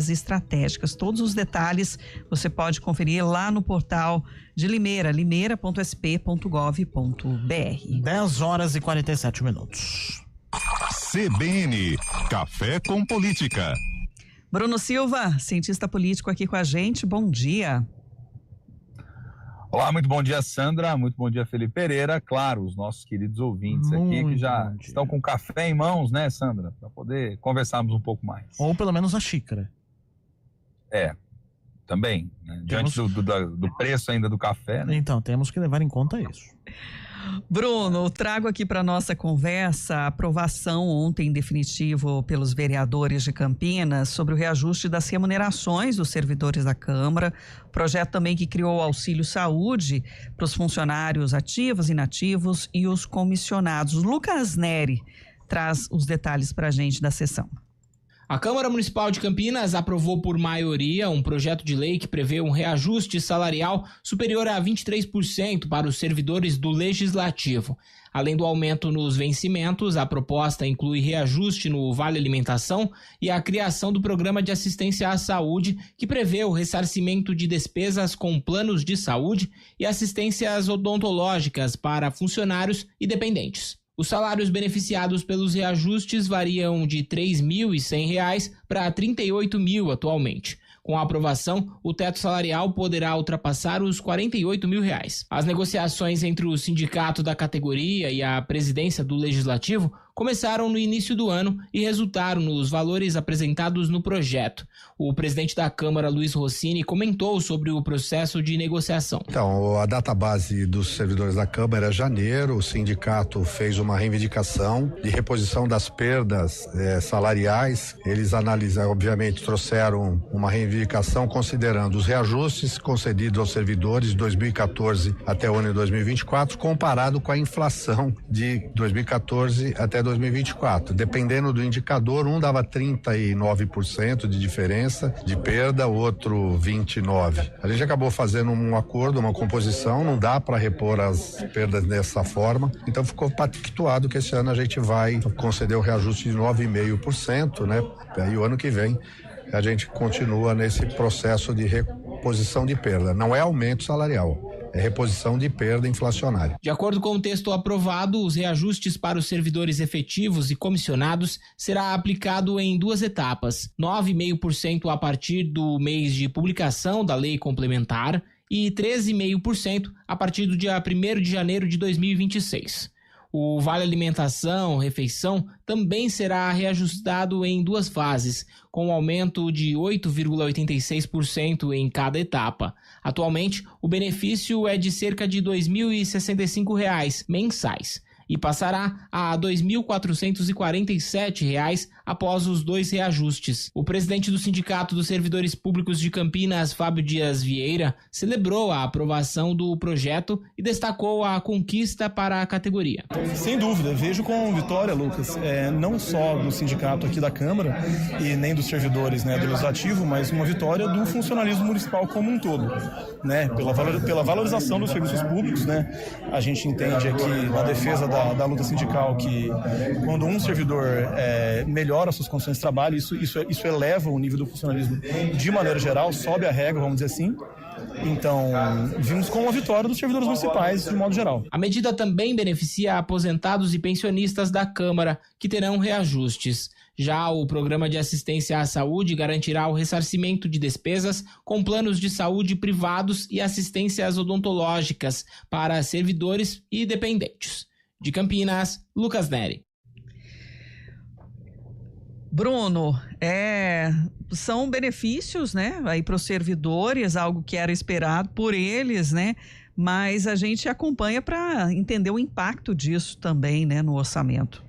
estratégicas. Todos os detalhes você pode conferir lá no portal de Limeira, limeira.sp.gov.br. 10h47. CBN, Café com Política. Bruno Silva, cientista político aqui com a gente, bom dia. Olá, muito bom dia, Sandra, muito bom dia, Felipe Pereira, claro, os nossos queridos ouvintes aqui que já estão com café em mãos, né, Sandra, para poder conversarmos um pouco mais. Ou pelo menos a xícara. Também, né? Diante do preço ainda do café, né? Então, temos que levar em conta isso. Bruno, trago aqui para nossa conversa a aprovação ontem em definitivo pelos vereadores de Campinas sobre o reajuste das remunerações dos servidores da Câmara, projeto também que criou o auxílio saúde para os funcionários ativos, inativos e os comissionados. Lucas Neri traz os detalhes para a gente da sessão. A Câmara Municipal de Campinas aprovou por maioria um projeto de lei que prevê um reajuste salarial superior a 23% para os servidores do Legislativo. Além do aumento nos vencimentos, a proposta inclui reajuste no Vale Alimentação e a criação do Programa de Assistência à Saúde, que prevê o ressarcimento de despesas com planos de saúde e assistências odontológicas para funcionários e dependentes. Os salários beneficiados pelos reajustes variam de R$ 3.100 para R$ 38.000 atualmente. Com a aprovação, o teto salarial poderá ultrapassar os R$ 48.000. As negociações entre o sindicato da categoria e a presidência do Legislativo começaram no início do ano e resultaram nos valores apresentados no projeto. O presidente da Câmara, Luiz Rossini, comentou sobre o processo de negociação. Então, a database dos servidores da Câmara é janeiro, o sindicato fez uma reivindicação de reposição das perdas salariais. Eles analisaram, obviamente, trouxeram uma reivindicação considerando os reajustes concedidos aos servidores de 2014 até o ano de 2024, comparado com a inflação de 2014 até 2024. Dependendo do indicador, um dava 39% de diferença de perda, o outro 29%. A gente acabou fazendo um acordo, uma composição, não dá para repor as perdas dessa forma, então ficou pactuado que esse ano a gente vai conceder o reajuste de 9,5%, né? Aí o ano que vem a gente continua nesse processo de reposição de perda. Não é aumento salarial, é reposição de perda inflacionária. De acordo com o texto aprovado, os reajustes para os servidores efetivos e comissionados será aplicado em duas etapas: 9,5% a partir do mês de publicação da lei complementar e 13,5% a partir do dia 1º de janeiro de 2026. O Vale Alimentação, refeição, também será reajustado em duas fases, com um aumento de 8,86% em cada etapa. Atualmente, o benefício é de cerca de R$ 2.065 mensais e passará a R$ 2.447 após os dois reajustes. O presidente do Sindicato dos Servidores Públicos de Campinas, Fábio Dias Vieira, celebrou a aprovação do projeto e destacou a conquista para a categoria. Sem dúvida, vejo com vitória, Lucas, não só do sindicato aqui da Câmara e nem dos servidores, né, do Legislativo, mas uma vitória do funcionalismo municipal como um todo, né, pela valorização dos serviços públicos, né. A gente entende aqui na defesa da luta sindical que quando um servidor melhora suas condições de trabalho, isso eleva o nível do funcionalismo de maneira geral, sobe a régua, vamos dizer assim. Então, vimos com a vitória dos servidores municipais de modo geral. A medida também beneficia aposentados e pensionistas da Câmara, que terão reajustes. Já o Programa de Assistência à Saúde garantirá o ressarcimento de despesas com planos de saúde privados e assistências odontológicas para servidores e dependentes. De Campinas, Lucas Neri. Bruno, são benefícios, né, aí para os servidores, algo que era esperado por eles, né, mas a gente acompanha para entender o impacto disso também, né, no orçamento.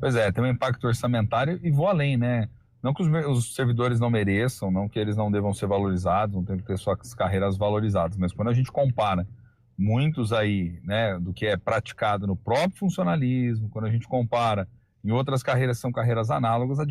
Pois é, tem um impacto orçamentário e vou além, né, não que os servidores não mereçam, não que eles não devam ser valorizados, não tem que ter suas carreiras valorizadas, mas quando a gente compara muitos aí, né, do que é praticado no próprio funcionalismo, quando a gente compara em outras carreiras que são carreiras análogas, a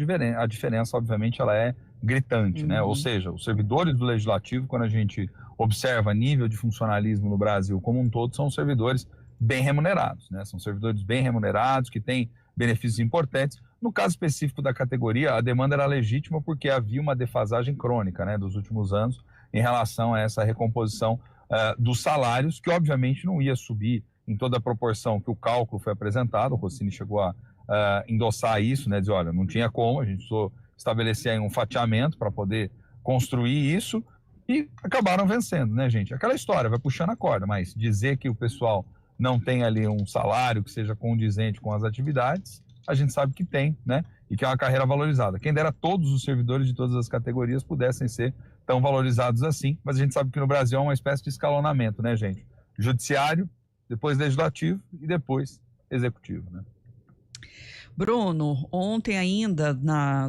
diferença, obviamente, ela é gritante, né? Ou seja, os servidores do Legislativo, quando a gente observa nível de funcionalismo no Brasil como um todo, são servidores bem remunerados, né? São servidores bem remunerados, que têm benefícios importantes. No caso específico da categoria, a demanda era legítima porque havia uma defasagem crônica, né, dos últimos anos em relação a essa recomposição dos salários, que obviamente não ia subir em toda a proporção que o cálculo foi apresentado. O Rossini chegou a endossar isso, né, dizer, olha, não tinha como, a gente precisou estabelecer aí um fatiamento para poder construir isso, e acabaram vencendo, né, gente? Aquela história, vai puxando a corda, mas dizer que o pessoal não tem ali um salário que seja condizente com as atividades, a gente sabe que tem, né? E que é uma carreira valorizada. Quem dera todos os servidores de todas as categorias pudessem ser tão valorizados assim, mas a gente sabe que no Brasil é uma espécie de escalonamento, né, gente? Judiciário, depois legislativo e depois executivo, né? Bruno, ontem ainda,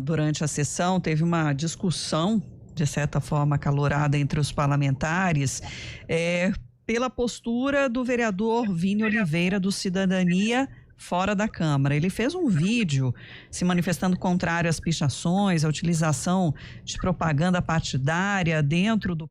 durante a sessão, teve uma discussão, de certa forma acalorada, entre os parlamentares, pela postura do vereador Vini Oliveira, do Cidadania, fora da Câmara. Ele fez um vídeo se manifestando contrário às pichações, à utilização de propaganda partidária dentro do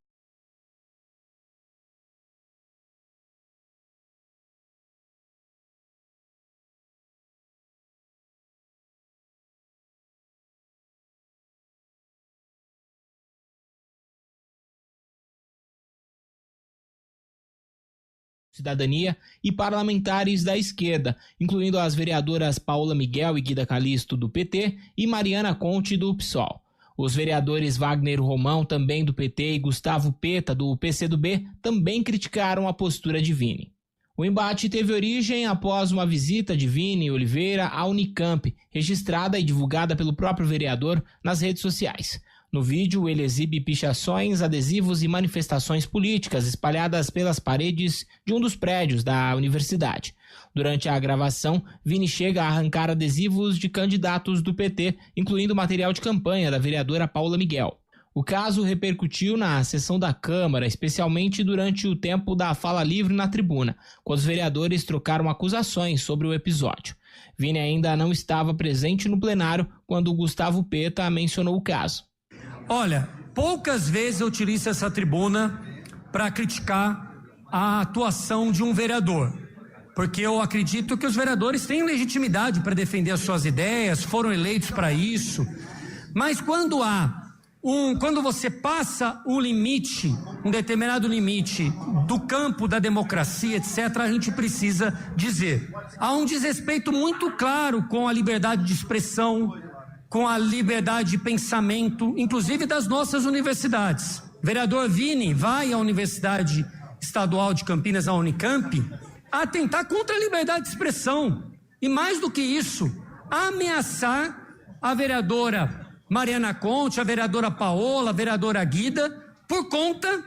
Cidadania e parlamentares da esquerda, incluindo as vereadoras Paola Miguel e Guida Calisto, do PT, e Mariana Conte, do PSOL. Os vereadores Wagner Romão, também do PT, e Gustavo Peta, do PCdoB, também criticaram a postura de Vini. O embate teve origem após uma visita de Vini Oliveira à Unicamp, registrada e divulgada pelo próprio vereador nas redes sociais. No vídeo, ele exibe pichações, adesivos e manifestações políticas espalhadas pelas paredes de um dos prédios da universidade. Durante a gravação, Vini chega a arrancar adesivos de candidatos do PT, incluindo material de campanha da vereadora Paola Miguel. O caso repercutiu na sessão da Câmara, especialmente durante o tempo da fala livre na tribuna, quando os vereadores trocaram acusações sobre o episódio. Vini ainda não estava presente no plenário quando Gustavo Peta mencionou o caso. Olha, poucas vezes eu utilizo essa tribuna para criticar a atuação de um vereador, porque eu acredito que os vereadores têm legitimidade para defender as suas ideias, foram eleitos para isso, mas quando você passa um limite, um determinado limite do campo da democracia, etc., a gente precisa dizer. Há um desrespeito muito claro com a liberdade de expressão, com a liberdade de pensamento, inclusive das nossas universidades. Vereador Vini vai à Universidade Estadual de Campinas, a Unicamp, atentar contra a liberdade de expressão. E mais do que isso, ameaçar a vereadora Mariana Conte, a vereadora Paola, a vereadora Guida, por conta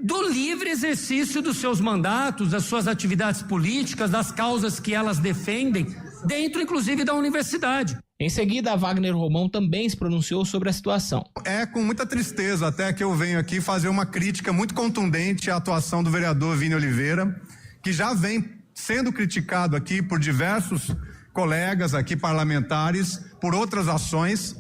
do livre exercício dos seus mandatos, das suas atividades políticas, das causas que elas defendem, dentro inclusive da universidade. Em seguida, Wagner Romão também se pronunciou sobre a situação. É com muita tristeza até que eu venho aqui fazer uma crítica muito contundente à atuação do vereador Vini Oliveira, que já vem sendo criticado aqui por diversos colegas aqui parlamentares por outras ações,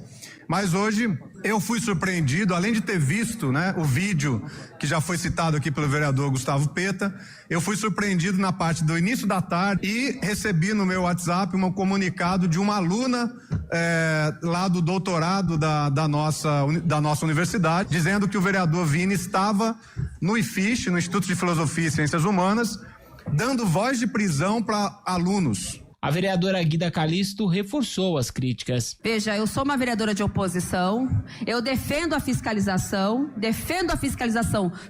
mas hoje eu fui surpreendido, além de ter visto, né, o vídeo que já foi citado aqui pelo vereador Gustavo Peta, eu fui surpreendido na parte do início da tarde e recebi no meu WhatsApp um comunicado de uma aluna lá do doutorado da nossa universidade, dizendo que o vereador Vini estava no IFISH, no Instituto de Filosofia e Ciências Humanas, dando voz de prisão para alunos. A vereadora Guida Calisto reforçou as críticas. Veja, eu sou uma vereadora de oposição, eu defendo a fiscalização,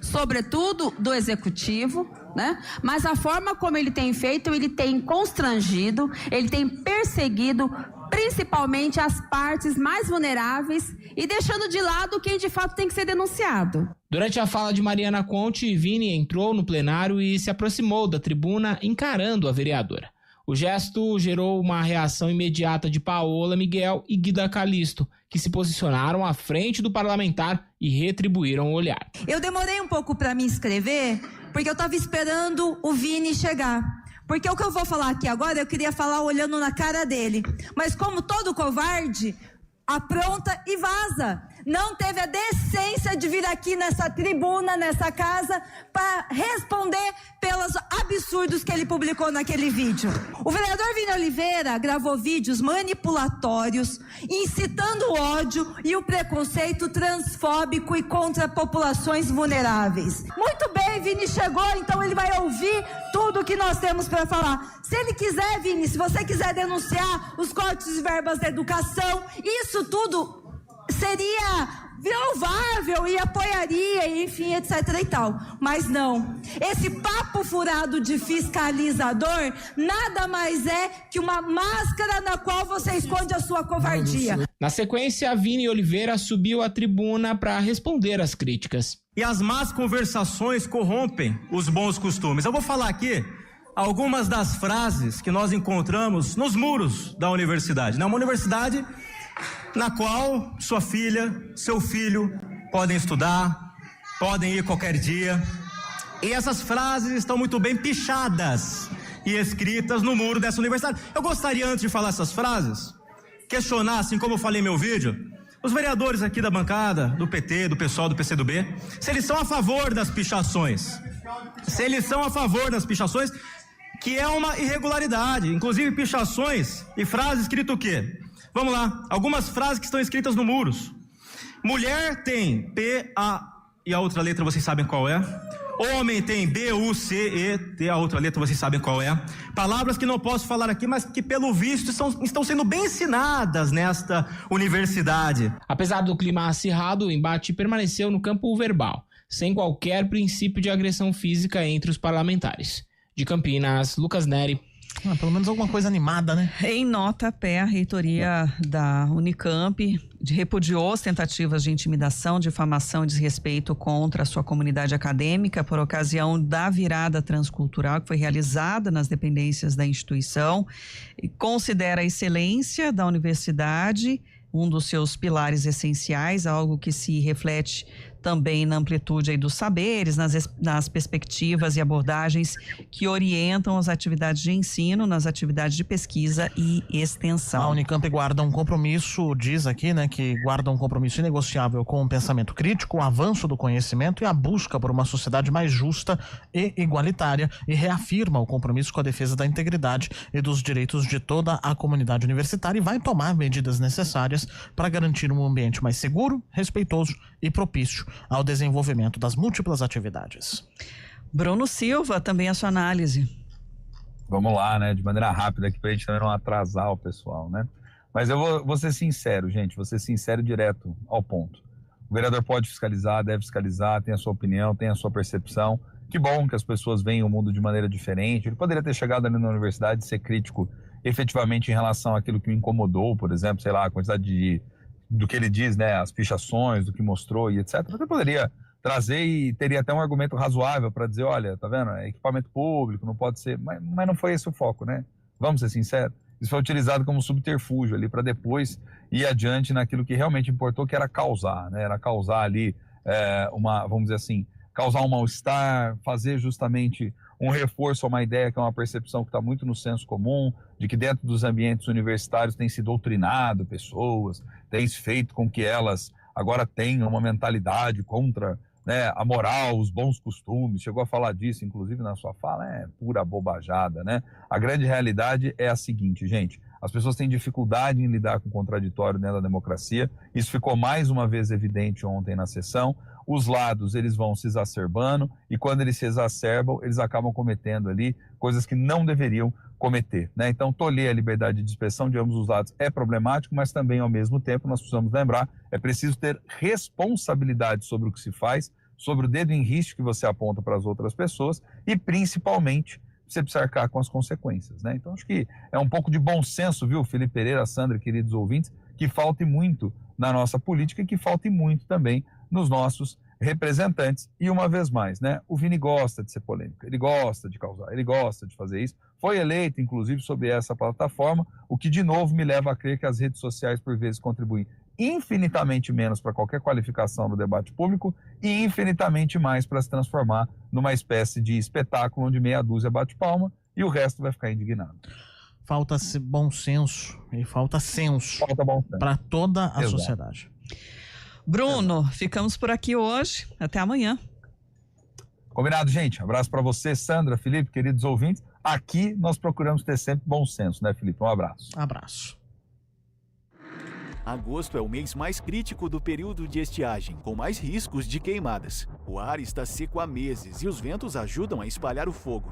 sobretudo do executivo, né? Mas a forma como ele tem feito, ele tem constrangido, ele tem perseguido principalmente as partes mais vulneráveis e deixando de lado quem de fato tem que ser denunciado. Durante a fala de Mariana Conte, Vini entrou no plenário e se aproximou da tribuna encarando a vereadora. O gesto gerou uma reação imediata de Paola Miguel e Guida Calisto, que se posicionaram à frente do parlamentar e retribuíram o olhar. Eu demorei um pouco para me inscrever, porque eu estava esperando o Vini chegar. Porque o que eu vou falar aqui agora, eu queria falar olhando na cara dele. Mas como todo covarde, apronta e vaza. não teve a decência de vir aqui nessa tribuna, nessa casa, para responder pelos absurdos que ele publicou naquele vídeo. O vereador Vini Oliveira gravou vídeos manipulatórios, incitando o ódio e o preconceito transfóbico e contra populações vulneráveis. Muito bem, Vini chegou, então ele vai ouvir tudo que nós temos para falar. Se ele quiser, Vini, se você quiser denunciar os cortes de verbas da educação, isso tudo seria louvável e apoiaria, enfim, etc e tal. Mas não. Esse papo furado de fiscalizador nada mais é que uma máscara na qual você esconde a sua covardia. Na sequência, Vini Oliveira subiu à tribuna para responder às críticas. E as más conversações corrompem os bons costumes. Eu vou falar aqui algumas das frases que nós encontramos nos muros da universidade. Uma universidade na qual sua filha, seu filho podem estudar, podem ir qualquer dia. E essas frases estão muito bem pichadas e escritas no muro dessa universidade. Eu gostaria, antes de falar essas frases, questionar, assim como eu falei em meu vídeo, os vereadores aqui da bancada, do PT, do PSOL, do PCdoB, se eles são a favor das pichações. Se eles são a favor das pichações, que é uma irregularidade. Inclusive pichações e frases escritas o quê? Vamos lá, algumas frases que estão escritas no muros. Mulher tem P, A e a outra letra vocês sabem qual é. Homem tem B, U, C, E, T, a outra letra vocês sabem qual é. Palavras que não posso falar aqui, mas que pelo visto estão sendo bem ensinadas nesta universidade. Apesar do clima acirrado, o embate permaneceu no campo verbal, sem qualquer princípio de agressão física entre os parlamentares. De Campinas, Lucas Neri. Pelo menos alguma coisa animada, né? Em nota a pé, a reitoria da Unicamp repudiou as tentativas de intimidação, difamação e desrespeito contra a sua comunidade acadêmica por ocasião da virada transcultural que foi realizada nas dependências da instituição e considera a excelência da universidade um dos seus pilares essenciais, algo que se reflete também na amplitude aí dos saberes, nas perspectivas e abordagens que orientam as atividades de ensino, nas atividades de pesquisa e extensão. A Unicamp guarda um compromisso, diz aqui, né, que guarda um compromisso inegociável com o pensamento crítico, o avanço do conhecimento e a busca por uma sociedade mais justa e igualitária, e reafirma o compromisso com a defesa da integridade e dos direitos de toda a comunidade universitária e vai tomar medidas necessárias para garantir um ambiente mais seguro, respeitoso e propício ao desenvolvimento das múltiplas atividades. Bruno Silva, também a sua análise. Vamos lá, né? De maneira rápida aqui pra gente também não atrasar o pessoal, né? Mas eu vou ser sincero, gente, vou ser sincero direto ao ponto. O vereador pode fiscalizar, deve fiscalizar, tem a sua opinião, tem a sua percepção. Que bom que as pessoas veem o mundo de maneira diferente. Ele poderia ter chegado ali na universidade e ser crítico efetivamente em relação àquilo que o incomodou, por exemplo, sei lá, a quantidade do que ele diz, né, as pichações, do que mostrou e etc. Você poderia trazer e teria até um argumento razoável para dizer, olha, tá vendo, é equipamento público, não pode ser, mas não foi esse o foco, né? Vamos ser sinceros. Isso foi utilizado como subterfúgio ali para depois ir adiante naquilo que realmente importou, que era causar, né? Era causar ali vamos dizer assim, causar um mal-estar, fazer justamente um reforço a uma ideia que é uma percepção que está muito no senso comum, de que dentro dos ambientes universitários tem se doutrinado pessoas, tem se feito com que elas agora tenham uma mentalidade contra, né, a moral, os bons costumes. Chegou a falar disso, inclusive, na sua fala, é pura bobajada, né? A grande realidade é a seguinte, gente, as pessoas têm dificuldade em lidar com o contraditório dentro da democracia, isso ficou mais uma vez evidente ontem na sessão. Os lados, eles vão se exacerbando e quando eles se exacerbam, eles acabam cometendo ali coisas que não deveriam cometer, né? Então, tolher a liberdade de expressão de ambos os lados é problemático, mas também, ao mesmo tempo, nós precisamos lembrar, é preciso ter responsabilidade sobre o que se faz, sobre o dedo em risco que você aponta para as outras pessoas e, principalmente, você precisa arcar com as consequências, né? Então, acho que é um pouco de bom senso, viu, Felipe Pereira, Sandra, queridos ouvintes, que falte muito na nossa política e que falte muito também nos nossos representantes. E uma vez mais, né, o Vini gosta de ser polêmico, ele gosta de causar, ele gosta de fazer isso. Foi eleito, inclusive, sobre essa plataforma, o que de novo me leva a crer que as redes sociais, por vezes, contribuem infinitamente menos para qualquer qualificação do debate público e infinitamente mais para se transformar numa espécie de espetáculo onde meia dúzia bate palma e o resto vai ficar indignado. Falta bom senso e falta senso para toda a sociedade. Bruno, ficamos por aqui hoje. Até amanhã. Combinado, gente. Abraço para você, Sandra, Felipe, queridos ouvintes. Aqui nós procuramos ter sempre bom senso, né, Felipe? Um abraço. Abraço. Agosto é o mês mais crítico do período de estiagem, com mais riscos de queimadas. O ar está seco há meses e os ventos ajudam a espalhar o fogo.